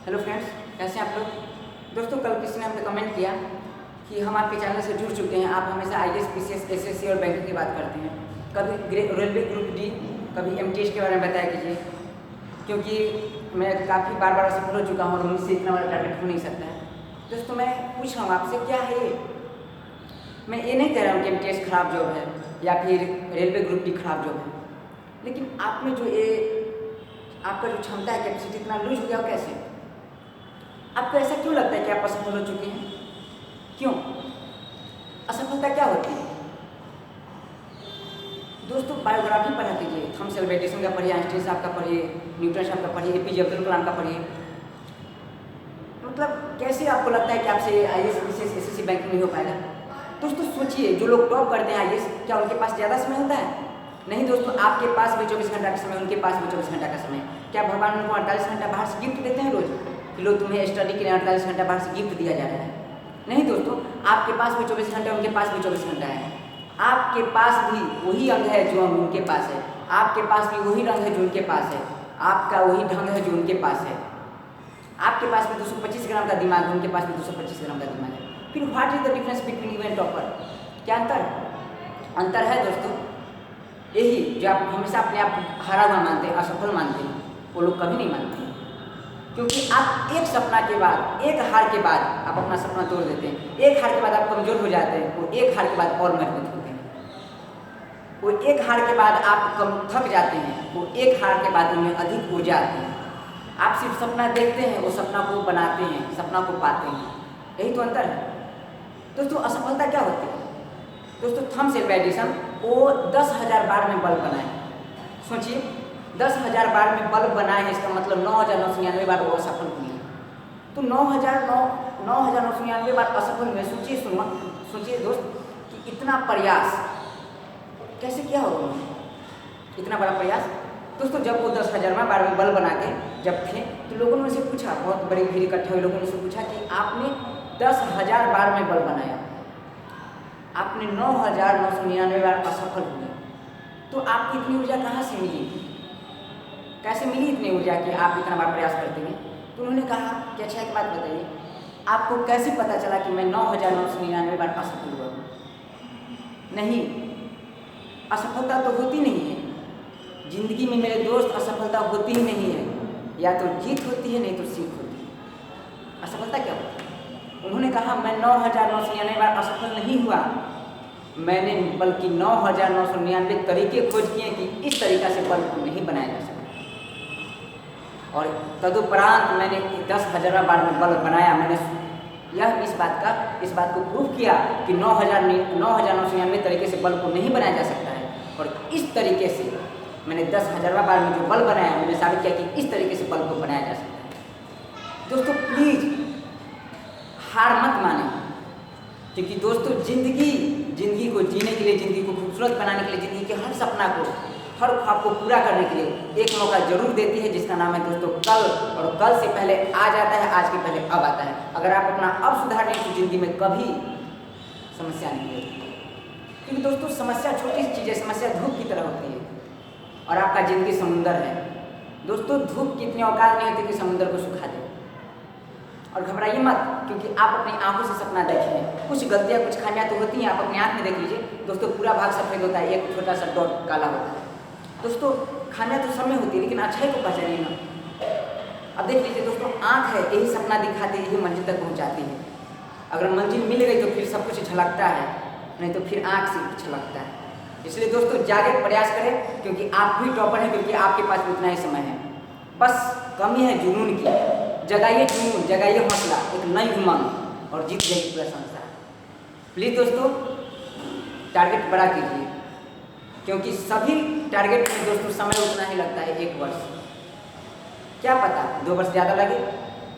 Hello friends, कैसे हैं आप लोग। दोस्तों, कल किसी ने हमने कमेंट किया कि हम आपके चैनल से जुड़ चुके हैं। आप हमेशा आईएएस, पीसीएस, एसएससी और बैंकिंग की बात करते हैं। कभी रेलवे ग्रुप डी, कभी एमटीएस के बारे में बताया कीजिए, क्योंकि मैं काफ़ी बार असफल हो चुका हूँ और मुझसे इतना बड़ा टारगेट हो नहीं सकता है। दोस्तों, मैं पूछ रहा हूँ आपसे, क्या है ये? मैं ये नहीं कह रहा हूँ कि एमटीएस खराब जॉब है या फिर रेलवे ग्रुप डी खराब जॉब है, लेकिन आप में जो ये आपका जो क्षमता है, कैपेसिटी इतना लूज हो गया हो, कैसे? आपको ऐसा क्यों लगता है कि आप असफल हो चुके हैं? क्यों? असफलता क्या होती है? दोस्तों, बायोग्राफी पढ़ा कीजिए। थॉमस अल्वा एडिसन का पढ़िए, आइंस्टीन साहब का पढ़िए, न्यूटन साहब का पढ़िए, एपीजे अब्दुल कलाम का पढ़िए। मतलब कैसे आपको लगता है कि आपसे आईएएस, पीसीएस, एसएससी, बैंकिंग नहीं हो पाएगा? दोस्तों सोचिए, जो लोग टॉप करते हैं आईएएस, क्या उनके पास ज़्यादा समय होता है? नहीं दोस्तों, आपके पास भी 24 घंटा का समय, उनके पास भी 24 घंटा का समय। क्या भगवान उनको 48 घंटा बाहर से गिफ्ट देते हैं रोज कि लो तुम्हें स्टडी के लिए 48 घंटा बाहर से गिफ्ट दिया जा रहा है? नहीं दोस्तों, आपके पास भी 24 घंटा, उनके पास भी 24 घंटा है। आपके पास भी वही अंग है जो उनके पास है, आपके पास भी वही रंग है जो उनके पास है, आपका वही ढंग है जो उनके पास है। आपके पास भी 225 ग्राम का दिमाग है, उनके पास भी 225 ग्राम का दिमाग है। फिर what is the difference between you and topper? क्या अंतर है दोस्तों, यही जो आप हमेशा अपने आप हारा हुआ मानते हैं, असफल मानते हैं, वो लोग कभी नहीं मानते हैं। क्योंकि आप एक सपना के बाद, एक हार के बाद आप अपना सपना तोड़ देते हैं। एक हार के बाद आप कमज़ोर हो जाते हैं, वो एक हार के बाद और मजबूत होते हैं। वो एक हार के बाद आप कम थक जाते हैं, वो एक हार के बाद उनमें अधिक ऊर्जा आती है। आप सिर्फ सपना देखते हैं, वो सपना को बनाते हैं, सपना को पाते हैं। यही तो अंतर है दोस्तों। असफलता क्या होती है दोस्तों? थॉमस अल्वा एडिसन वो 10,000 बार में बल्ब बनाए। सोचिए, 10,000 बार में बल्ब बनाए हैं, इसका मतलब 9,999 बार वो असफल हुए। तो 9,999 बार असफल हुए। सोचिए दोस्त कि इतना प्रयास कैसे किया होगा उन्होंने, इतना बड़ा प्रयास। दोस्तों, जब वो 10,000वां बार में बल्ब बना के जब थे, तो लोगों ने उनसे पूछा, बहुत बड़ी भीड़ इकट्ठा हुई, लोगों ने उनसे पूछा कि आपने 10,000 बार में बल्ब बनाया, आपने 9,999 बार असफल हुए, तो आपको इतनी ऊर्जा कहाँ से मिली? कैसे मिली इतनी ऊर्जा कि आप इतना बार प्रयास करते हैं? तो उन्होंने कहा कि अच्छा एक बात बताइए, आपको कैसे पता चला कि मैं 9,999 बार असफल हुआ? नहीं, असफलता तो होती नहीं है जिंदगी में मेरे दोस्त, असफलता होती ही नहीं है। या तो जीत होती है, नहीं तो सीख होती है। असफलता क्या होती है? उन्होंने कहा मैं 9,999 बार असफल नहीं हुआ, मैंने बल्कि 9,999 तरीके खोज किए कि इस तरीका से बल्ब को नहीं बनाया जा सकता। और तदुपरांत मैंने 10,000वां बार में बल्ब बनाया। मैंने इस बात को प्रूव किया कि 9,999 तरीके से बल्ब को नहीं बनाया जा सकता है। और इस तरीके से मैंने 10,000वां बार में जो बल्ब बनाया, मैंने साबित किया कि इस तरीके से बल्ब को बनाया जा सकता है। दोस्तों प्लीज़ हार मत माने, क्योंकि दोस्तों जिंदगी को जीने के लिए, जिंदगी को खूबसूरत बनाने के लिए, जिंदगी के हर सपना को, हर ख्वाब को पूरा करने के लिए एक मौका जरूर देती है, जिसका नाम है दोस्तों कल। और कल से पहले आज आता है, आज के पहले अब आता है। अगर आप अपना अब सुधार नहीं तो जिंदगी में कभी समस्या नहीं होगी। क्योंकि दोस्तों समस्या छोटी सी चीज़ है, समस्या धूप की तरह होती है और आपका जिंदगी समुंदर है। दोस्तों, धूप की इतनी औकात नहीं होती कि समुद्र को सुखा दे। और घबराइए मत, क्योंकि आप अपनी आंखों से सपना देखें। कुछ गलतियाँ, कुछ खामियां तो होती हैं, आप अपनी आंख में देख लीजिए दोस्तों। पूरा भाग सफेद होता है, एक छोटा सा डॉट काला होता है। दोस्तों, खामियां तो सब में होती है, लेकिन अच्छाई को पहचानिए ना। अब देख लीजिए दोस्तों, आंख है, यही सपना दिखाती है, यही मंजिल तक पहुँचाती है। अगर मंजिल मिल गई तो फिर सब कुछ झलकता है, नहीं तो फिर आँख से झलकता है। इसलिए दोस्तों जागे, प्रयास करें, क्योंकि आप भी टॉपर हैं, क्योंकि आपके पास भी उतना ही समय है। बस कमी है जुनून की। जगाइए जुनून, जगाइए हौसला, एक नई उमंग, और जीत जाएगी पूरा संसार। प्लीज़ दोस्तों टारगेट बड़ा कीजिए, क्योंकि सभी टारगेट में दोस्तों समय उतना ही लगता है, 1 वर्ष। क्या पता 2 वर्ष ज़्यादा लगे।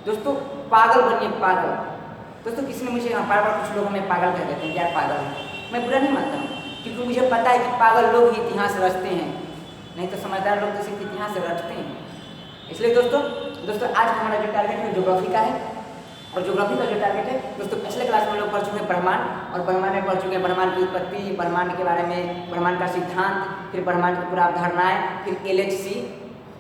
दोस्तों पागल बनिए, पागल। दोस्तों किसी ने मुझे बार कुछ लोग हमें पागल कह देते हैं, क्या पागल है? मैं बुरा नहीं मानता हूँ, क्योंकि मुझे पता है कि पागल लोग ही इतिहास रचते हैं, नहीं तो समझदार लोग तो सिर्फ इतिहास रचते हैं। इसलिए दोस्तों आज हमारा जो टारगेट है ज्योग्राफी का है। और ज्योग्राफी का जो टारगेट है दोस्तों, पिछले क्लास में हम लोग पढ़ चुके हैं ब्रह्मांड, और ब्रह्मांड में पढ़ चुके हैं ब्रह्मांड की उत्पत्ति, ब्रह्मांड के बारे में, ब्रह्मांड का सिद्धांत, फिर ब्रह्मांड की पूरा अवधारणाएँ, फिर LHC,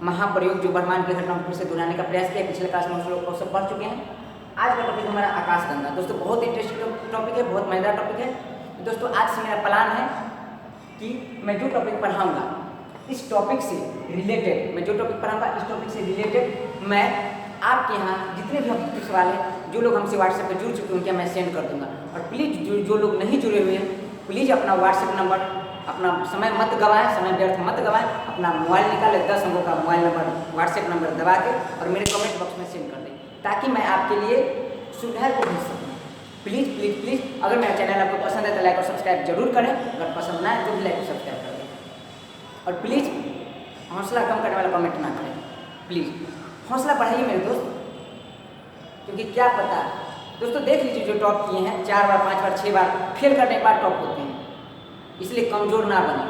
महाप्रयोग जो ब्रह्मांड की घटनाओं को फिर से दोहराने का प्रयास किया। पिछले क्लास में हम लोग सब पढ़ चुके हैं। आज का टॉपिक हमारा आकाशगंगा। दोस्तों बहुत इंटरेस्टिंग टॉपिक है, बहुत मजेदार टॉपिक है। दोस्तों आज से मेरा प्लान है कि मैं जो टॉपिक पढ़ाऊँगा इस टॉपिक से रिलेटेड, मैं जो टॉपिक पढ़ाऊँगा इस टॉपिक से रिलेटेड मैं आपके यहाँ जितने भी ऑब्जेक्टिव सवाल हैं जो लोग हमसे व्हाट्सएप पर जुड़ चुके हैं उनके मैं सेंड कर दूँगा। और प्लीज़ जो लोग नहीं जुड़े हुए हैं प्लीज़ अपना व्हाट्सएप नंबर, अपना समय मत गवाएं, समय व्यर्थ मत गवाएं, अपना मोबाइल निकालें, 10 अंकों का मोबाइल नंबर व्हाट्सएप नंबर दबा के और मेरे कमेंट बॉक्स में सेंड कर दें ताकि मैं आपके लिए सुविधाएं को भेज सकूँ। प्लीज़ प्लीज़ प्लीज़ अगर मेरा चैनल आपको पसंद है तो लाइक और सब्सक्राइब जरूर करें, अगर पसंद ना है तो भी लाइक और सब्सक्राइब कर दें। और प्लीज़ हौसला कम करने वाला कमेंट ना करें, प्लीज़ हौसला बढ़ाइए मेरे दोस्त, क्योंकि क्या पता दोस्तों देख लीजिए जो टॉप किए हैं 4 बार 5 बार 6 बार फेल करने के बाद टॉप होते हैं, इसलिए कमज़ोर ना बने।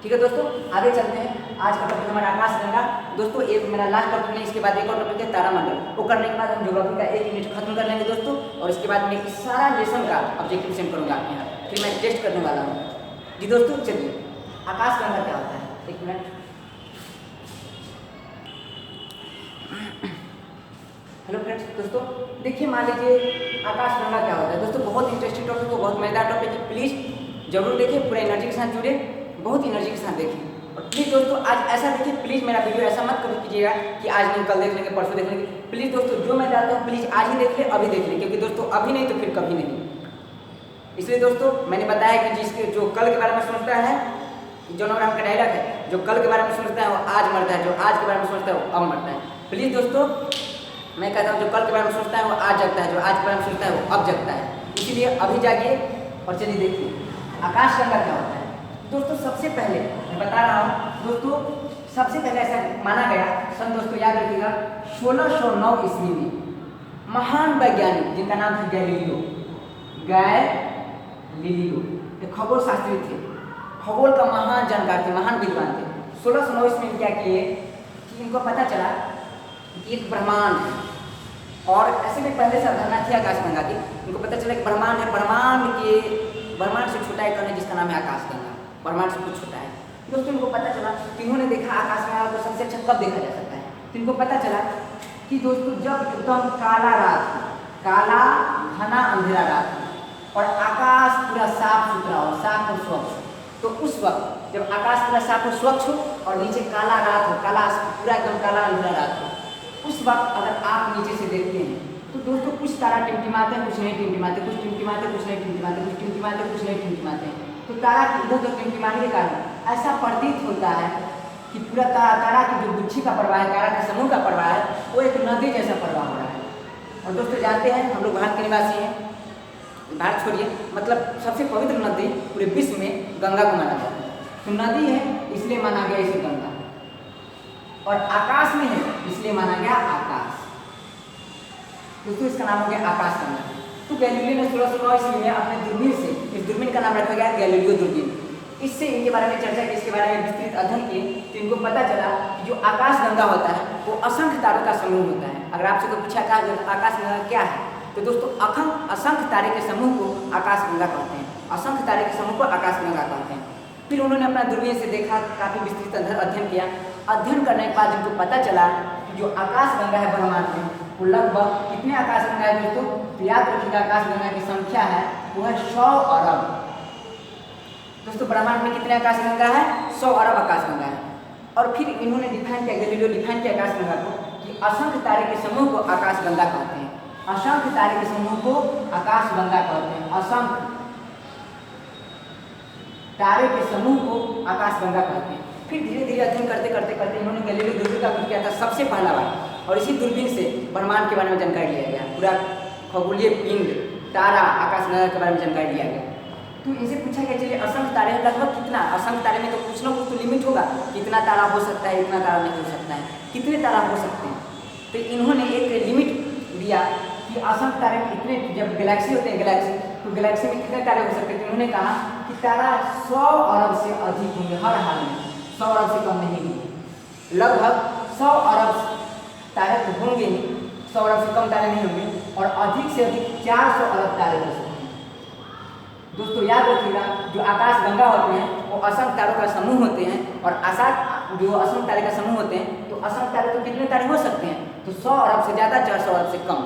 ठीक है दोस्तों, आगे चलते हैं। आज का टॉपिक हमारा आकाशगंगा। दोस्तों एक मेरा लास्ट टॉपिक है, इसके बाद एक और टॉपिक है तारामंडल। वो करने के बाद हम ज्योग्राफी का 1 यूनिट खत्म कर लेंगे दोस्तों, और इसके बाद मैं इस सारा लेसन का ऑब्जेक्टिव सेंड करूँगा आपके यहाँ, फिर मैं टेस्ट करने वाला हूँ। जी दोस्तों चलिए, आकाशगंगा क्या होता है, 1 मिनट। हेलो फ्रेंड्स, दोस्तों देखिए मान लीजिए आकाशगंगा क्या होता है। दोस्तों बहुत इंटरेस्टिंग टॉपिक है, बहुत मजेदार टॉपिक है, प्लीज़ जरूर देखिए, पूरा एनर्जी के साथ जुड़े, बहुत एनर्जी के साथ देखिए। और प्लीज़ दोस्तों आज ऐसा देखिए, प्लीज़ मेरा वीडियो ऐसा मत कभी कीजिएगा कि आज नहीं कल देख लेंगे परसों देख लेंगे। प्लीज़ दोस्तों जो मैं चाहता हूँ प्लीज़ आज ही देख ले, अभी देख ले, क्योंकि दोस्तों अभी नहीं तो फिर कभी नहीं। इसलिए दोस्तों मैंने बताया कि जिसके जो कल के बारे में सोचता है, जो नंबर का डायलॉग है, जो कल के बारे में सोचता है वो आज मरता है, जो आज के बारे में सोचता है वो अब मरता है। प्लीज़ दोस्तों मैं कहता हूँ जो कल के बारे में सोचता है वो आज जगता है, जो आज के बारे में सोचता है वो अब जगता है। इसीलिए अभी जागिए और चलिए देखिए आकाशगंगा क्या होता है। दोस्तों सबसे पहले मैं बता रहा हूँ दोस्तों, सबसे पहले ऐसा माना गया सन, दोस्तों याद रखिएगा 1609 ईस्वी में महान वैज्ञानिक जिनका नाम था गैलीलियो, एक खगोल शास्त्री थे, खगोल का महान जानकार थे, महान विद्वान थे। 1609 ईस्वी में क्या किए कि इनको पता चला कि एक ब्रह्मांड है, और ऐसे में पहले से अवधारणा थी आकाशगंगा की। इनको पता चला कि ब्रह्मांड है, ब्रह्मांड से छोटा एक है जिसका नाम है आकाशगंगा, ब्रह्मांड से कुछ छोटा है। दोस्तों इनको पता चला कि इन्होंने देखा आकाशगंगा को सबसे अच्छा कब देखा जा सकता है, तो इनको पता चला कि दोस्तों जब एकदम काला रात, काला घना अंधेरा रात और आकाश पूरा साफ सुथरा हो, साफ और स्वच्छ, तो उस वक्त जब आकाश पूरा साफ और स्वच्छ हो और नीचे काला रात हो, काला पूरा एकदम काला अंधेरा रात हो, उस वक्त अगर आप नीचे से देखते हैं तो दोस्तों कुछ तारा टिमटिमाते हैं, कुछ नहीं टिमटिमाते, कुछ टिमटिमाते, कुछ नहीं टिमटिमाते, कुछ टिमटिमाते, कुछ नहीं टिमटिमाते हैं। तो तारा की इधर उधर टिमटिमाने के कारण ऐसा प्रतीत होता है कि पूरा तारा की जो गुच्छी का प्रवाह है, तारा के समूह का प्रवाह है, वो एक नदी जैसा प्रवाह हो रहा है। और दोस्तों जानते हैं हम लोग भारत के निवासी हैं, भारत छोड़िए, मतलब सबसे पवित्र नदी पूरे विश्व में गंगा को माना जाता है। तो नदी है इसलिए माना गया इसे गंगा, और आकाश में है इसलिए माना गया आकाश। दोस्तों इसका नाम हो गया आकाशगंगा। तो गैलीलियो ने 1609 ईस्वी में अपने दूरबीन से, इस दूरबीन का नाम रखा गया गैलीलियो दूरबीन, इससे इनके बारे में चर्चा की, इसके बारे में विस्तृत अध्ययन किए, तो इनको पता चला कि जो आकाशगंगा होता है वो असंख्य तारों का समूह होता है। अगर आपसे कोई पूछा आकाशगंगा क्या है, तो दोस्तों असंख्य तारे के समूह को आकाशगंगा कहते हैं, असंख्य तारे के समूह को आकाशगंगा कहते हैं। फिर उन्होंने अपना दूरबीन से देखा, काफ़ी विस्तृत अध्ययन किया। अध्ययन करने के बाद इनको पता चला कि जो आकाशगंगा है ब्रह्मांड में वो लगभग कितने आकाशगंगा है दोस्तों, तो याद रखिएगा आकाशगंगा की संख्या है वो है 100 अरब। दोस्तों ब्रह्मांड में कितने आकाशगंगा है, 100 अरब आकाशगंगा है। और फिर इन्होंने डिफाइन किया, गैलीलियो डिफाइन किया आकाशगंगा को कि असंख्य तारे के समूह को आकाशगंगा कहते हैं, असंख्य तारे के समूह को आकाशगंगा कहते हैं, असंख्य तारे के समूह को आकाशगंगा कहते हैं। फिर धीरे धीरे अध्ययन करते करते करते इन्होंने गैलीलियो दूरबीन का कुछ किया था सबसे पहला बार, और इसी दूरबीन से ब्रह्मांड के बारे में जानकारी लिया गया, पूरा खगोलीय पिंड, तारा, आकाशगंगा के बारे में जानकारी लिया गया। तो इनसे पूछा गया चलिए असंख्य तारे लगभग कितना, असंख्य तारे में तो कुछ ना कुछ तो लिमिट होगा, कितना तारा हो सकता है, इतना तारा नहीं हो सकता है, कितने तारा हो सकते हैं। तो इन्होंने एक लिमिट दिया कि असंख्य तारे में इतने, जब गैलेक्सी होते हैं गैलेक्सी, तो गैलेक्सी में कितने तारे हो सकते हैं। तो उन्होंने कहा कि तारा 100 अरब से अधिक होंगे, हर हाल में 100 अरब से कम नहीं होंगे, लगभग 100 अरब तारे तो होंगे ही, 100 अरब से कम तारे नहीं होंगे, और अधिक से अधिक 400 अरब तारे हो सकते हैं। दोस्तों याद रखिएगा जो आकाशगंगा होते हैं वो असंख्य तारों का समूह होते हैं, और जो असंख्य तारे का समूह होते हैं, तो असंख्य तारे तो कितने तारे हो सकते हैं, तो 100 अरब से ज़्यादा 400 अरब से कम,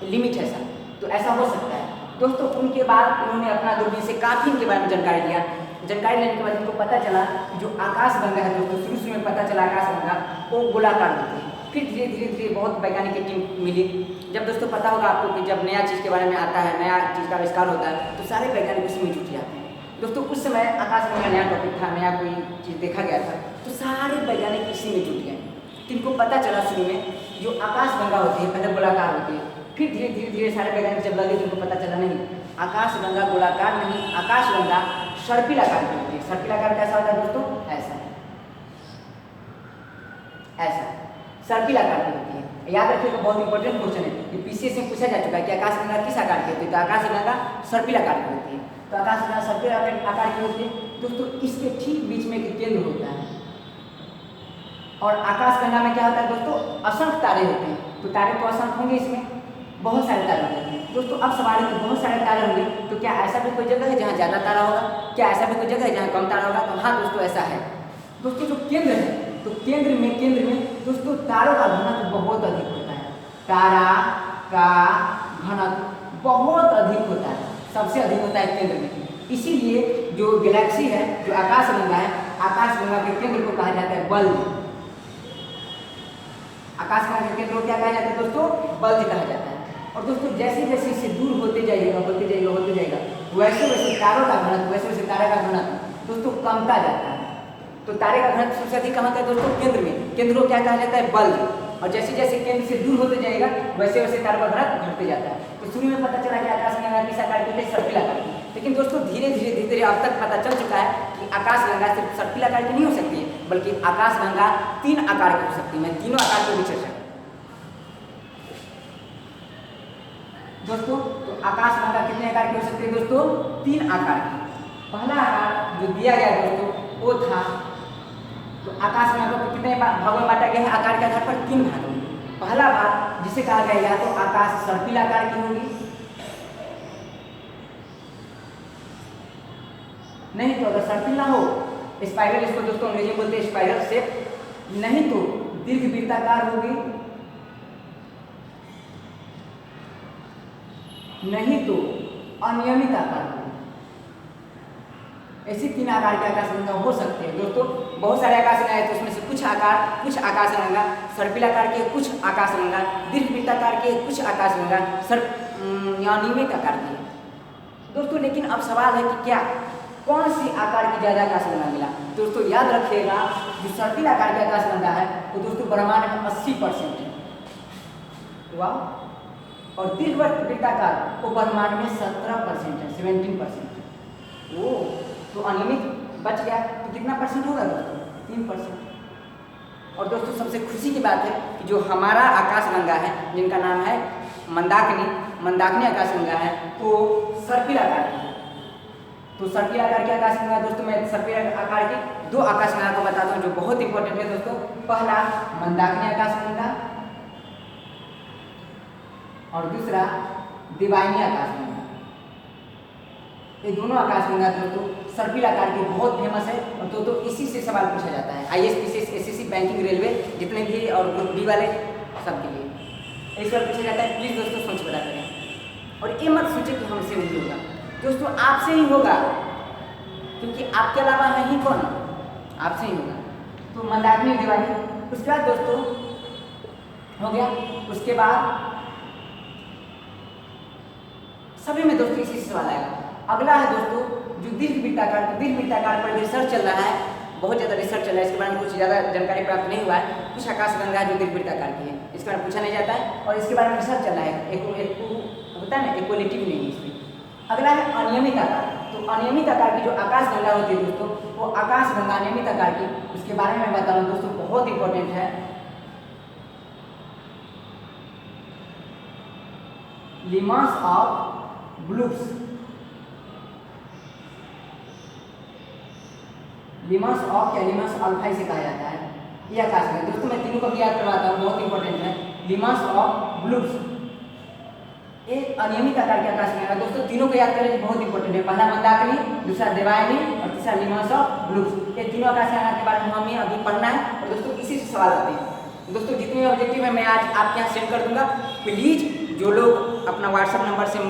लिमिट है सर। तो ऐसा हो सकता है दोस्तों। उनके बाद उन्होंने अपना दूरबीन से काफ़ी इनके बारे में जानकारी लिया। जानकारी लेने के बाद इनको पता चला कि जो आकाशगंगा है दोस्तों, शुरू में पता चला आकाशगंगा वो गोलाकार होती है। फिर धीरे धीरे धीरे बहुत वैज्ञानिक की टीम मिली। जब दोस्तों पता होगा आपको कि जब नया चीज़ के बारे में आता है, नया चीज़ का आविष्कार होता है, तो सारे वैज्ञानिक उसी में जुट जाते हैं दोस्तों। उस समय आकाशगंगा नया टॉपिक था, नया कोई चीज़ देखा गया था, तो सारे वैज्ञानिक इसी में जुट गए। तो इनको पता चला शुरू में जो आकाशगंगा होती है पहले गोलाकार होती है, फिर धीरे धीरे धीरे सारे वैज्ञानिक जब लगे तो उनको पता चला नहीं, आकाशगंगा गोलाकार नहीं, आकाशगंगा सर्पिलाकार की होती है। सर्पिलाकार कैसा होता है दोस्तों, ऐसा ऐसा सर्पिलाकार की होती है। याद रखिएगा, बहुत इंपॉर्टेंट क्वेश्चन है कि पीसीएस में पूछा जा चुका है कि आकाशगंगा किस आकार की होती है, तो आकाशगंगा सर्पिलाकार की होती है। तो आकाशगंगा सर्पिलाकार आकार की होती है दोस्तों। इसके ठीक बीच में एक केंद्र होता है, और आकाशगंगा में क्या होता है दोस्तों, असंख्य तारे होते हैं। तो तारे तो असंख्य होंगे, इसमें बहुत सारे तारे होते हैं दोस्तों। अब सवाल है कि बहुत सारे तारे होंगे, तो क्या ऐसा भी कोई जगह है जहाँ ज़्यादा तारा होगा, क्या ऐसा भी कोई जगह है जहाँ कम तारा होगा, तो हाँ दोस्तों ऐसा है दोस्तों। जो केंद्र है, तो केंद्र में दोस्तों तारों का घनत्व बहुत अधिक होता है। तारा का घनत्व बहुत अधिक होता है, सबसे अधिक होता है केंद्र में। इसीलिए जो गैलेक्सी है, जो आकाशगंगा है, आकाशगंगा के केंद्र को कहा जाता है बल्ब। आकाशगंगा के केंद्र को क्या कहा जाता है दोस्तों, बल्ब कहा जाता है। और दोस्तों जैसे जैसे इससे दूर होते जाइएगा वैसे वैसे तारों का घनत्व, वैसे वैसे तारे का घनत्व दोस्तों कमता जाता है। तो तारे का घनत्व सबसे अधिक कहाँ होता है दोस्तों, केंद्र में। केंद्र को क्या कहा जाता है, बल्ब। और जैसे जैसे केंद्र से दूर होते जाएगा वैसे वैसे तारों का घनत्व घटते जाता है। तो शुरू में पता चला कि आकाशगंगा किस आकार की होती है, सर्पिलाकार की। लेकिन दोस्तों धीरे धीरे अब तक पता चल चुका है कि आकाशगंगा सिर्फ सर्पिलाकार की नहीं हो सकती है, बल्कि आकाशगंगा 3 आकार की हो सकती है। मैं तीनों आकार को भी चर्चा दोस्तों। तो आकाशगंगा कितने आकार की हो सकती है दोस्तों, 3 आकार की। पहला आकार जो दिया गया दोस्तों वो था, तो आकाशगंगा को कितने भागों में बांटा गया है, आकार के आधार पर 3 भागों में। पहला भाग जिसे कहा गया या तो आकाश सर्पिलाकार की होगी, नहीं तो अगर सर्पिल ना हो स्पाइरल, इसको दोस्तों अंग्रेजी में बोलते हैं स्पाइरल शेप, नहीं तो दीर्घवृत्ताकार होगी, नहीं तो अनियमित आकार होगी। ऐसी 3 आकार के आकाशगंगा हो सकते हैं दोस्तों। बहुत सारे आकाशगंगा है, तो उसमें से कुछ आकाशगंगा सर्पिलाकार के, कुछ आकाशगंगा दीर्घवृत्ताकार के, कुछ आकाशगंगा अनियमित आकार के दोस्तों। लेकिन अब सवाल है कि क्या कौन सी आकार की ज़्यादा आकाशगंगा मिला। दोस्तों याद रखिएगा, जो सर्पिल आकार की आकाशगंगा है वो दोस्तों ब्रह्मांड में 80% है, वाह। और दीर्घवृत्ताकार वो ब्रह्मांड में 17% है, 17%। वो तो अनियमित बच गया, तो कितना परसेंट होगा दोस्तों, 3%। और दोस्तों सबसे खुशी की बात है कि जो हमारा आकाशगंगा है, जिनका नाम है मंदाकिनी आकाशगंगा है, वो सर्पिल आकार की है। तो सर्पिल आकार की आकाशगंगा दोस्तों, मैं सर्पिल आकार की 2 आकाशगंगा को बताता हूँ जो बहुत इंपॉर्टेंट है दोस्तों। पहला मंदाकिनी आकाशगंगा और दूसरा दिवाइनी आकाशगंगा। ये दोनों आकाशगंगा दोस्तों सर्पिल आकार की बहुत फेमस है। और दोस्तों इसी से सवाल पूछा जाता है IAS, PCS, SSC, banking, railway जितने भी और ग्रुप डी वाले सबके लिए इस बार पूछा जाता है। प्लीज़ दोस्तों सोच बता करें, और ये मत सोचे कि हमसे नहीं होगा दोस्तों, आपसे ही होगा, क्योंकि आपके अलावा है ही कौन, आपसे ही होगा। तो मंदाकिनी दिवाली, उसके बाद दोस्तों हो गया। उसके बाद सभी में दोस्तों इसी से सवाल आएगा। अगला है दोस्तों जो दीर्घवृत्ताकार, तो दीर्घवृत्ताकार पर रिसर्च चल रहा है, बहुत ज़्यादा रिसर्च चल रहा है, इसके बारे में कुछ ज़्यादा जानकारी प्राप्त नहीं हुआ है। कुछ आकाशगंगा है जो दीर्घवृत्ताकार की है, इसके बारे में पूछा नहीं जाता है, और इसके बारे में रिसर्च चल रहा है। एक होता है ना, इक्वलिटी भी नहीं है इसमें। अगला है अनियमित आकार। तो अनियमित आकार की जो आकाशगंगा होती है दोस्तों, वो आकाशगंगा अनियमित आकार की, उसके बारे में बता रहा हूँ दोस्तों, बहुत इंपॉर्टेंट है। लिमस ऑफ ब्लूप्स, लिमस ऑफ या लिमस अल्फा इसे कहा जाता है। ये आकाशगंगा दोस्तों, मैं तीनों को भी याद करवाता हूँ, बहुत इंपॉर्टेंट है। लिमस ऑफ ब्लूप्स एक अनियमित आकार की आकाशगंगा दोस्तों, तीनों को याद करें बहुत इंपॉर्टेंट है। पहला मंदाकिनी, दूसरा दिवाइनी और तीसरा लीमांस ऑफ ब्लूज। ये तीनों आकाश गंगा के बारे में हमें अभी पढ़ना है और दोस्तों इसी से सवाल आते हैं। दोस्तों जितने ऑब्जेक्टिव है मैं आज आपके यहाँ सेंड कर दूंगा। प्लीज़ जो लोग अपना व्हाट्सअप नंबर से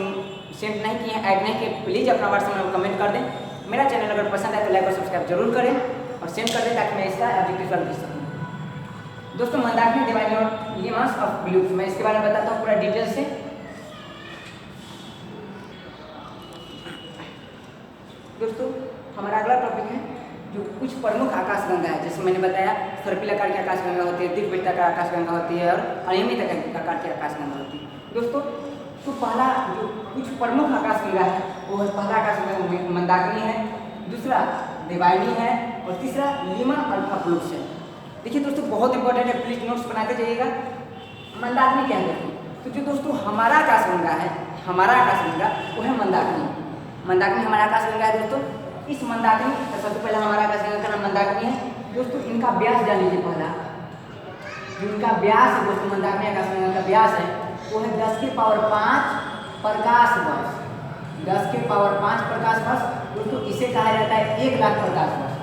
सेंड नहीं किए हैं, ऐड नहीं किए, प्लीज़ अपना व्हाट्सअप नंबर कमेंट कर दें। मेरा चैनल अगर पसंद आए तो लाइक और सब्सक्राइब जरूर करें और सेंड कर दें ताकि मैं इसका ऑब्जेक्टिव सॉल्व कर सकूँ। दोस्तों मंदाकिनी दिवाली और लीमांस ऑफ ब्लूज, मैं इसके बारे में बताता हूँ पूरा डिटेल से। दोस्तों हमारा अगला टॉपिक है जो कुछ प्रमुख आकाश गंगा है। जैसे मैंने बताया सर्पिल आकार की आकाश गंगा होती है, दिग्वृत्त आकार आकाश गंगा होती है और अनियमित आकार की आकाश गंगा होती है। दोस्तों तो पहला जो कुछ प्रमुख आकाश गंगा है वो है, पहला आकाश गंगा मंदाकिनी है, दूसरा देवायनी है और तीसरा लीमन अल्फा ब्लूज है। देखिए दोस्तों बहुत इंपॉर्टेंट है, प्लीज नोट्स बनाते जाइएगा। मंदाकिनी क्या है दोस्तों? तो जो दोस्तों हमारा आकाश गंगा है, हमारा आकाश गंगा वो है मंदाकिनी। मंदाकिनी हमारा आकाश गंगा है दोस्तों। इस मंदाकिनी तो सबसे पहले हमारा आकाश गंगा का नाम मंदाकिनी है दोस्तों। इनका व्यास जान लीजिए, पहला जो इनका व्यास है दोस्तों मंदाकिनी आकाश गंगा का व्यास है वो है 10 की पावर 5 प्रकाश वर्ष। 10 की पावर 5 प्रकाश वर्ष दोस्तों, इसे कहा जाता है 1 लाख प्रकाश वर्ष।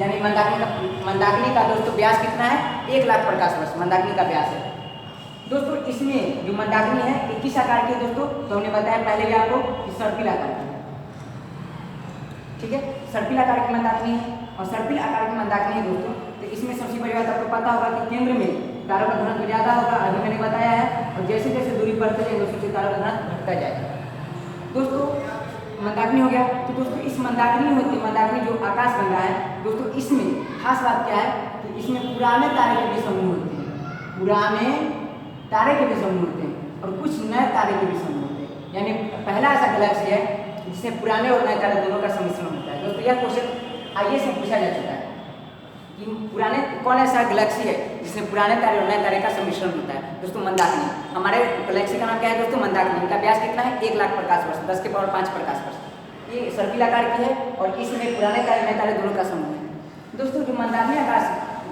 यानी मंदाकिनी का दोस्तों व्यास कितना है? 1 लाख प्रकाश वर्ष मंदाकिनी का व्यास है दोस्तों। इसमें जो मंदाकिनी है ये किस आकार की है दोस्तों? तो हमने बताया पहले भी आपको कि सर्पिल आकार की है, ठीक है। सर्पिल आकार की मंदाकिनी है और सर्पिल आकार की मंदाकिनी है दोस्तों। तो इसमें सबसे बड़ी बात आपको पता होगा कि केंद्र में तारों का घनत्व ज़्यादा होगा, अभी मैंने बताया है, और जैसे जैसे दूरी बढ़ते जाएंगे उससे तारों का घनत्व घटता जाएगा दोस्तों। मंदाकिनी हो गया। तो दोस्तों इस मंदाकिनी होती है, मंदाकिनी जो आकाश गंगा है दोस्तों, इसमें खास बात क्या है कि इसमें पुराने तारे के भी समूह होते हैं, पुराने तारे के भी समूह होते हैं और कुछ नए तारे के भी समूह होते हैं। यानी पहला ऐसा गैलेक्सी है जिसमें पुराने और नए तारे दोनों का सम्मिश्रण होता है दोस्तों। यह क्वेश्चन आईएएस में पूछा जा चुका है कि पुराने कौन ऐसा गैलेक्सी है जिसमें पुराने तारे और नए तारे का सम्मिश्रण होता है दोस्तों? मंदाकिनी। हमारे गैलेक्सी का नाम क्या है दोस्तों? मंदाकिनी। इनका व्यास कितना है? 1 लाख प्रकाश वर्ष, 10 की पावर 5 प्रकाश वर्ष। ये सर्पिल आकार की है और इसमें पुराने तारे नए तारे दोनों का समूह है दोस्तों। जो मंदाकिनी आकाश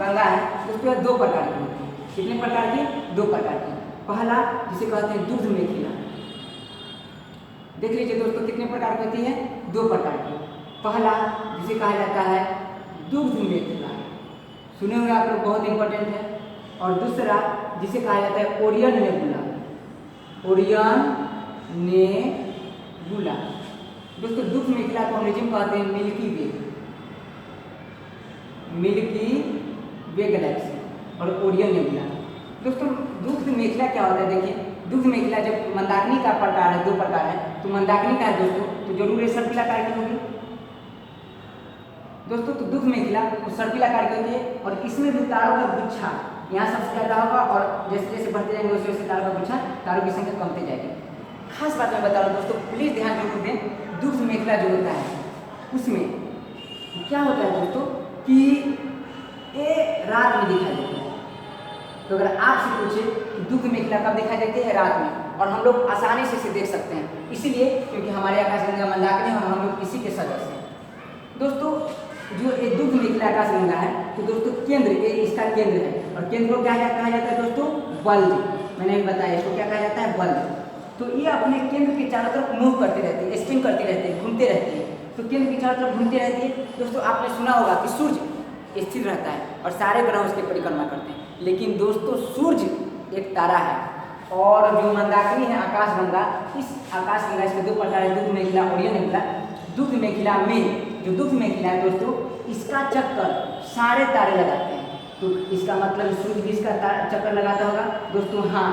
गंगा है दोस्तों 2 प्रकार की होती है। कितने प्रकार की? 2 प्रकार की। पहला जिसे कहते हैं दुग्ध मेखिला। देख लीजिए दोस्तों कितने प्रकार की होती है? 2 प्रकार की। पहला जिसे कहा जाता है दुग्ध मेखिला, सुने हुए आप लोग, बहुत इंपॉर्टेंट है। और दूसरा जिसे कहा जाता है ओरियन नेबुला। ओरियन नेबुला दोस्तों, दुग्ध मेखिला को अंग्रेजी में कहते हैं मिल्की वे, मिल्की वे गैलेक्सी और ओरियन नेबुला दोस्तों। दुग्ध मेखिला क्या होता है? देखिए दुग्ध मेखिला जब मंदाकिनी का प्रकार है, 2 प्रकार है, तो मंदाकिनी का है दोस्तों तो जरूर सर्पिल आकार की होगी दोस्तों। तो दुग्ध मेखिला वो सर्पिल आकार की होती है और इसमें भी तारों का गुच्छा यहाँ सबसे ज़्यादा होगा और जैसे जैसे बढ़ते जाएंगे वैसे वैसे तारों का गुच्छा, तारों की संख्या कमती जाएगी। खास बात मैं बता रहा हूँ दोस्तों, प्लीज़ ध्यान जरूर दें। दुग्ध मेखिला जो होता है उसमें क्या होता है दोस्तों कि ये रात में दिखाई देता है। तो अगर आपसे पूछे कि दुग्ध मेखिला कब दिखाई देती है? रात में, और हम लोग आसानी से इसे देख सकते हैं, इसीलिए क्योंकि हमारे आकाश गंगा मंदाकिनी और हम लोग इसी के सदस्य हैं दोस्तों। जो ये दुग्ध मेखिला आकाश गंगा है तो दोस्तों केंद्र, ये इसका केंद्र है और केंद्र को क्या कहा जाता है दोस्तों? बल्ब। मैंने भी बताया इसको क्या कहा जाता है? बल्ब। तो ये अपने केंद्र के चारों तरफ मूव करती रहती है, स्पिन करती रहती है, घूमते रहती है। तो केंद्र के चारों तरफ घूमती रहती है दोस्तों। आपने सुना होगा कि सूर्य स्थिर रहता है और सारे ग्रह उसकी परिक्रमा करते हैं, लेकिन दोस्तों सूर्य एक तारा है। और जो मंदाकिनी है आकाश गंगा, इस आकाश गंगा इसके 2 प्रकार है, दुग्ध मेखिला, ओरियन नेबुला। दुग्ध मेखिला में जो दुग्ध मेखिला है दोस्तों, इसका चक्कर सारे तारे लगाते हैं। तो इसका मतलब सूर्य भी इसका चक्कर लगाता होगा दोस्तों। हाँ,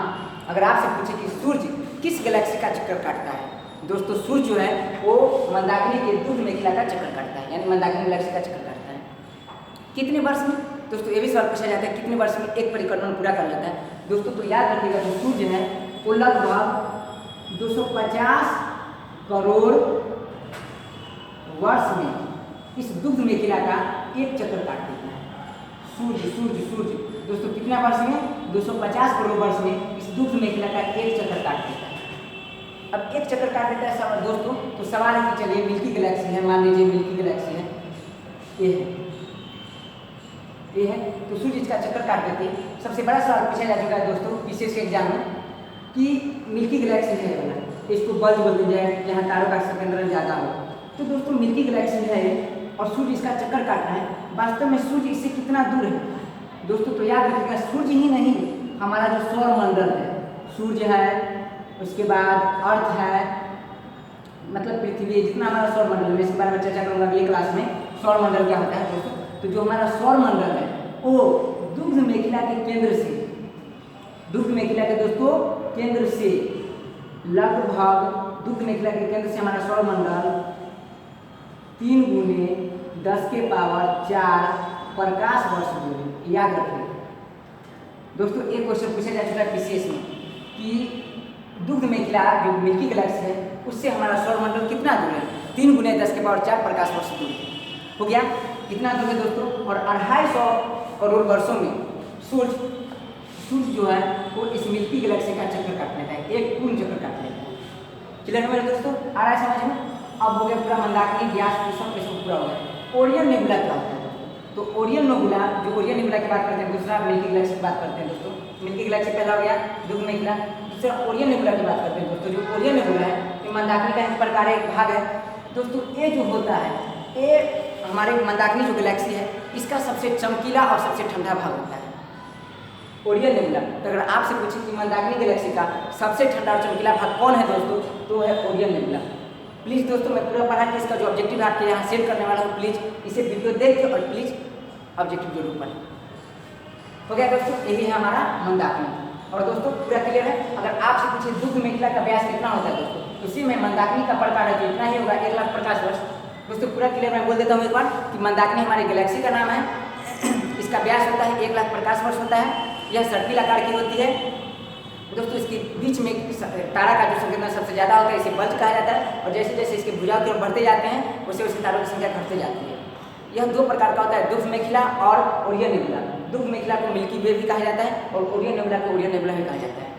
अगर आपसे पूछे कि सूर्य किस गैलेक्सी का चक्कर काटता है दोस्तों, सूर्य जो है वो मंदाकिनी के दुग्ध मेखिला का चक्कर काटता है, यानी मंदाकिनी गैलेक्सी का चक्कर काटता है। कितने वर्ष में दोस्तों? ये भी सवाल पूछा जाता है, कितने वर्ष में एक परिक्रमण पूरा कर लेता है दोस्तों? तो याद रखिएगा जो सूर्य है वो लगभग 250 करोड़ वर्ष में इस दुग्ध मेखिला का एक चक्कर काट देता है। सूर्य सूर्य सूर्य दोस्तों कितना वर्ष में? 250 करोड़ वर्ष में इस दुग्ध मेखिला का एक चक्कर काट देता है। अब एक चक्कर काट देता है सब दोस्तों, तो सवाल है कि चलिए मिल्की गैलेक्सी है, मान लीजिए मिल्की गैलेक्सी है, ये है, तो सूर्य इसका चक्कर काट देते हैं। सबसे बड़ा सवाल पूछा जा चुका है दोस्तों विशेष के एग्जाम में कि मिल्की गैलेक्सी है वाला, इसको बल्ब बोल दिया जाए जहाँ तारों का केंद्र ज़्यादा हो। तो दोस्तों मिल्की गैलेक्सी है और सूर्य इसका चक्कर काट रहा है, वास्तव में सूर्य इससे कितना दूर है दोस्तों? तो याद रखिएगा सूर्य ही नहीं, हमारा जो सौर मंडल है, सूर्य है, उसके बाद अर्थ है, मतलब पृथ्वी, जितना हमारा सौर मंडल है, इसके बारे में चर्चा करूंगा अगली क्लास में, सौर मंडल क्या होता है दोस्तों। तो जो हमारा सौर मंडल है वो दुग्ध मेखला के केंद्र से, दुग्ध मेखला के दोस्तों केंद्र से लगभग, दुग्ध मेखला के केंद्र से हमारा सौर मंडल 3 गुने 10 के पावर 4 प्रकाश वर्ष दूर है। याद रखिए दोस्तों, एक क्वेश्चन पूछा जा चुका है पीसीएस में कि दुग्ध मेखला जो मिल्की गैलेक्सी है उससे हमारा सौर मंडल कितना दूर है? 3 गुने 10 के पावर 4 प्रकाश वर्ष दूर हो गया। कितना दूर है दोस्तों? और 250 करोड़ वर्षों में सूर्य जो है वो इस मिल्की गैलेक्सी का चक्कर काट लेता है, एक पूर्ण चक्कर काट लेता है। क्लियर है मेरे दोस्तों? आ रहा है समझ में? अब हो गया पूरा मंदाकिनी, व्यास, कृष्ण, ये पूरा हो गया। ओरियन नेबुला क्या होता है? तो ओरियन नेबुला, जो ओरियन नेबुला की बात करते हैं, दूसरा मिल्की गैलेक्सी की बात करते हैं दोस्तों। मिल्की गैलेक्सी पहला हो गया दुग्ध मेखला, दूसरा ओरियन नेबुला की बात करते हैं दोस्तों। जो ओरियन नेबुला है ये मंदाकिनी का एक प्रकार, एक भाग है दोस्तों। ये जो होता है, ये हमारे मंदाकिनी जो गैलेक्सी है इसका सबसे चमकीला और सबसे ठंडा भाग होता है ओरियन नेबुला। तो अगर आपसे पूछे कि मंदाकिनी गैलेक्सी का सबसे ठंडा और चमकीला भाग कौन है दोस्तों, तो है ओरियन नेबुला। प्लीज़ दोस्तों, मैं पूरा पढ़ा के इसका जो ऑब्जेक्टिव आपके यहाँ सेंड करने वाला हूँ, प्लीज़ इसे वीडियो देख के और प्लीज़ ऑब्जेक्टिव जरूर पढ़ें। हो गया दोस्तों, यही है हमारा मंदाकिनी। और दोस्तों पूरा क्लियर है? अगर आपसे पूछे दुग्ध मेखला का व्यास कितना होता है दोस्तों, उसी में मंदाकिनी का प्रकार है, तो इतना ही होगा 1 लाख प्रकाश वर्ष। दोस्तों पूरा क्लियर मैं बोल देता हूँ एक बार कि मंदाकिनी हमारी गैलेक्सी का नाम है, इसका व्यास होता है 1 लाख प्रकाश वर्ष होता है। यह सर्पिल आकार की होती है दोस्तों। इसके बीच में तारा का जो संख्या सबसे ज़्यादा होता है इसे बल्ज कहा जाता है, और जैसे जैसे इसके भुजाओं की ओर बढ़ते जाते हैं वैसे वैसे तारों की संख्या घटती जाती है। यह 2 प्रकार का होता है, दुग्ध मेखला और ओरियन नेबुला। दुग्ध मेखला को मिल्की वे भी कहा जाता है और ओरियन नेबुला को ओरियन नेबुला भी कहा जाता है।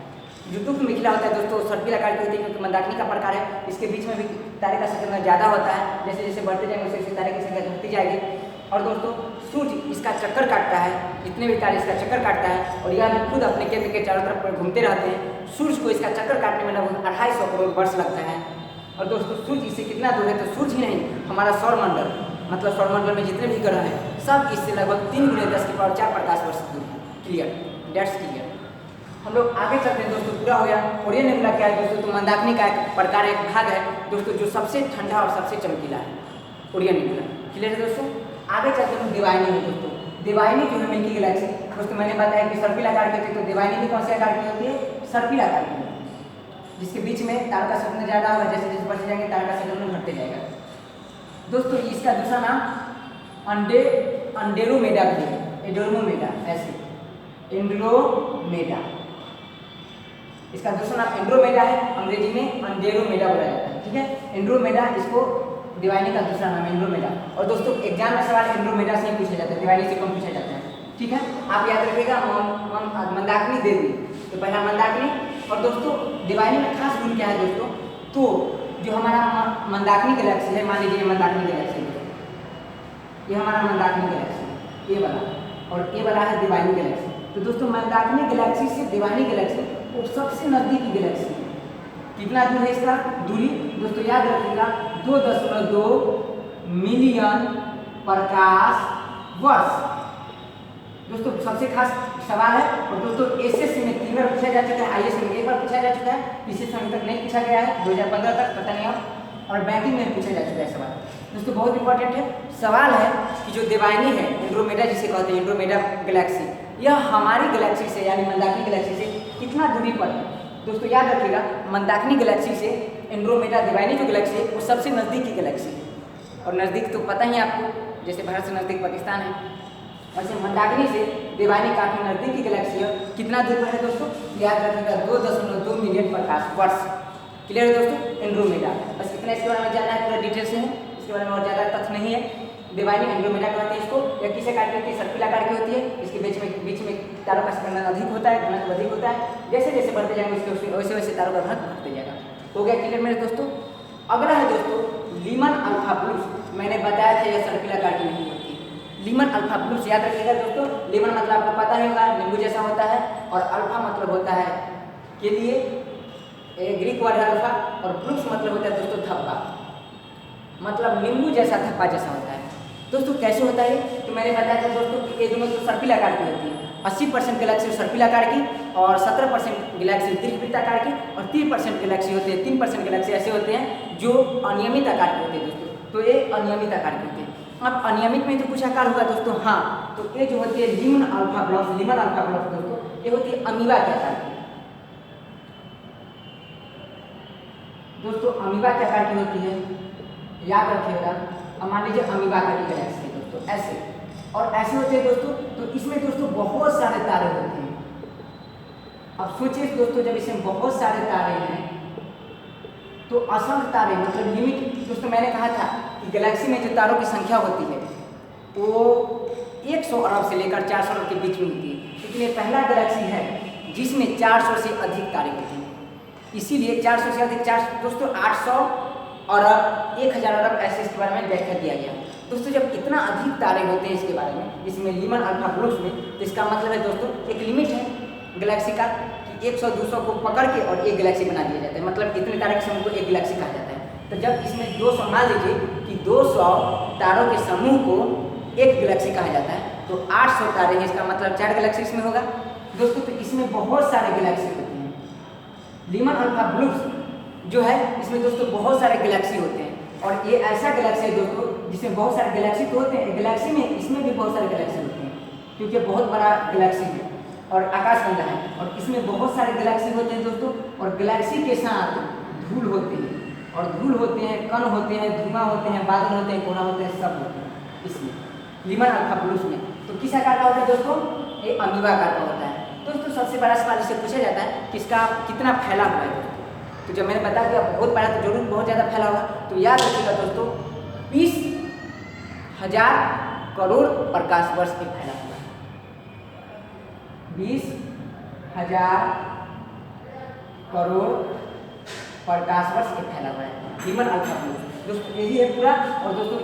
जो दुग्ध मेखला होता है दोस्तों सर्पिल आकार की होती है, क्योंकि मंदाकिनी का प्रकार है, इसके बीच में भी तारे का संख्या ज़्यादा होता है, जैसे जैसे बढ़ते जाएंगे वैसे वैसे तारे की संख्या घटती जाएगी। और दोस्तों सूर्य इसका चक्कर काटता है, जितने भी तारे इसका चक्कर काटता है, और यह भी खुद अपने केंद्र के चारों तरफ पर घूमते रहते हैं। सूर्य को इसका चक्कर काटने में लगभग 250 करोड़ वर्ष लगता है। और दोस्तों सूर्य इससे कितना दूर है? तो सूर्य ही नहीं, हमारा सौर मंडल, मतलब सौर मंडल में जितने भी ग्रह हैं सब इससे लगभग 3 गुने 10 की पावर 4 प्रकाश वर्ष दूर है। क्लियर? That's clear. हम लोग आगे चलते हैं दोस्तों। पूरा हो गया। ओरियन नेबुला क्या है दोस्तों? तो मंदाकिनी का एक प्रकार, एक भाग है दोस्तों, जो सबसे ठंडा और सबसे चमकीला है, ओरियन नेबुला। क्लियर है दोस्तों? आगे चलते हैं दिवाइनी है दोस्तों। दिवाइनी जो है मिल्की गैलेक्सी दोस्तों, मैंने बताया कि सर्पिल आकार की होती है, तो दिवाइनी भी कौन से आकार की होती है? सर्पिल आकार की, जिसके बीच में तारों का संख्या ज़्यादा होगा, जैसे जैसे बढ़ते जाएंगे तारों का संख्या घटते जाएगा दोस्तों। इसका दूसरा नाम एंडेरोमेडा भी है, एंडेरोमेडा, ऐसे एंड्रोमेडा। इसका दूसरा नाम एंड्रोमेडा है, अंग्रेजी में एंडेरोमेडा बोला जाता है। ठीक है, एंड्रोमेडा, इसको दिवाइनी का दूसरा नाम है एंड्रोमेडा। और दोस्तों एग्जाम में सवाल एंड्रोमेडा से ही पूछा जाता है, दिवाइनी से कम पूछा जाता है। ठीक है, आप याद रखिएगा। मंदाकिनी देवी, तो पहला मंदाकिनी। और दोस्तों दिवाइनी में खास गुण क्या है दोस्तों? तो जो हमारा मंदाकिनी गैलेक्सी है, मान लीजिए मंदाकिनी गैलेक्सी, ये हमारा मंदाकिनी गैलेक्सी ये वाला, और ये वाला है दिवाइनी गैलेक्सी। तो दोस्तों मंदाकिनी गैलेक्सी से दिवाइनी गैलेक्सी वो सबसे नज़दीकी गैलेक्सी है। कितना दूर है इसका दूरी दोस्तों? याद रखिएगा 2.2 मिलियन प्रकाश वर्ष दोस्तों। सबसे खास सवाल है, और दोस्तों एसएससी में 3 बार पूछा जा चुका है, आईएएस में 1 बार पूछा जा चुका है, पीसीएस में अभी तक नहीं पूछा गया है, 2015 तक पता नहीं अब, और बैंकिंग में पूछा जा चुका है सवाल दोस्तों। बहुत इंपॉर्टेंट है सवाल है कि जो दिवाइनी है एंड्रोमेडा जिसे कहते हैं, एंड्रोमेडा गैलेक्सी, यह हमारी गैलेक्सी से यानी मंदाकिनी गैलेक्सी से कितना दूरी पर है दोस्तों? याद रखिएगा मंदाकिनी गैलेक्सी से एंड्रोमेडा दिवाइनी जो गैलेक्सी है वो सबसे नज़दीकी गैलेक्सी है। और नज़दीक तो पता ही आपको, जैसे भारत से नज़दीक पाकिस्तान है, वैसे मंदाकिनी से दिवाइनी काफ़ी नज़दीकी गैलेक्सी है। कितना दूर पर है दोस्तों? याद रखिएगा 2.2 मिलियन प्रकाश वर्ष। क्लियर है दोस्तों? एंड्रोमेडा, बस इतना इसके बारे में जानना है, पूरा डिटेल से है, इसके बारे में और ज़्यादा तथ्य नहीं है। दिवाइनी एंड्रोमेडा कहते हैं इसको, या किसे आकार की होती है? सर्पिल आकार की होती है। इसके बीच में तारों का संख्या अधिक होता है, घनत्व अधिक होता है, जैसे जैसे बढ़ते जाएंगे उसके वैसे वैसे तारों का घनत्व बढ़ते जाएगा। हो गया क्लियर मेरे दोस्तों? अगला है दोस्तों लीमन अल्फा प्लस। मैंने बताया था यह सर्पिल आकार की नहीं होती, लीमन अल्फा प्लस। याद रखिएगा दोस्तों, लीमन मतलब आपको पता ही होगा नींबू जैसा होता है, और अल्फा मतलब होता है के लिए ग्रीक वर्ड है अल्फा, और प्लस मतलब होता है दोस्तों थप्पा, मतलब नींबू जैसा थप्पा जैसा होता है। दोस्तों कैसे होता है? तो मैंने बताया था दोस्तों कि ये दोनों तो सर्पिलाकार की होती है। 80% गैलेक्सी सर्पिलाकार की और 17% गैलेक्सी दीर्घवृत्ताकार की और 3% गैलेक्सी होते हैं, 3% गैलेक्सी ऐसे होते हैं जो अनियमित आकार के होते हैं दोस्तों। तो ये अनियमित आकार के होते हैं। अब अनियमित में तो कुछ आकार होगा दोस्तों, हाँ, तो ये जो होती है लिमन अल्फा ब्लॉक्स दोस्तों, ये होती है अमीबा के आकार की। दोस्तों अमीबा के आकार की होती है, याद रखिएगा। अब मान लीजिए अमीबा का गैलेक्सी है दोस्तों, ऐसे और ऐसे होते हैं दोस्तों। तो इसमें दोस्तों बहुत सारे तारे होते हैं। अब सोचिए दोस्तों, जब इसमें बहुत सारे तारे हैं तो असंख्य तारे मतलब लिमिट। दोस्तों मैंने कहा था कि गैलेक्सी में जो तारों की संख्या होती है वो 100 अरब से लेकर 400 अरब के बीच में होती है, लेकिन ये पहला गैलेक्सी है जिसमें 400 से अधिक तारे होते हैं। इसीलिए 400 से अधिक, 400 दोस्तों 800 अरब, 1000 अरब ऐसे इसके बारे में व्याख्या दिया गया। दोस्तों जब इतना अधिक तारे होते हैं इसके बारे में, इसमें लीमन अल्फा ब्लूस में, तो इसका मतलब है दोस्तों एक लिमिट है गैलेक्सी का कि 100-200 को पकड़ के और एक गैलेक्सी बना दिया जाता है। मतलब इतने तारे के समूह को एक गैलेक्सी कहा जाता है। तो जब इसमें 200, मान लीजिए कि 200 तारों के समूह को एक गैलेक्सी कहा जाता है, तो 800 तारे हैं, इसका मतलब 4 गैलेक्सी इसमें होगा दोस्तों। तो इसमें बहुत सारे गैलेक्सी होते हैं। लीमन अल्फा ब्लूस जो है इसमें दोस्तों बहुत सारे गैलेक्सी होते हैं, और ये ऐसा गैलेक्सी है दोस्तों जिसमें बहुत सारे गैलेक्सी तो होते हैं। गैलेक्सी में इसमें भी बहुत सारे गैलेक्सी होते हैं क्योंकि बहुत बड़ा गैलेक्सी है और आकाशगंगा है, और इसमें बहुत सारे गैलेक्सी होते हैं दोस्तों। और गैलेक्सी के साथ धूल होते हैं, और धूल होते हैं, कण होते हैं, धुआं होते हैं, बादल होते हैं, कोना होते हैं, सब होते हैं इसमें लीमन अल्फा ब्लूस में। तो किस आकार का होता है दोस्तों? ये अमीबा आकार का होता है दोस्तों। सबसे बड़ा सवाल इससे पूछा जाता है कि इसका कितना फैला हुआ है दोस्तों। तो जब मैंने बता दिया बहुत बड़ा तो जरूर बहुत ज़्यादा फैला होगा। तो याद रखिएगा दोस्तों 20,000 करोड़ प्रकाश वर्ष के फैला हुआ है। 20,000 करोड़ प्रकाश वर्ष के फैला हुआ है लीमन अल्फा ब्लूस दोस्तों। यही है पूरा। और दोस्तों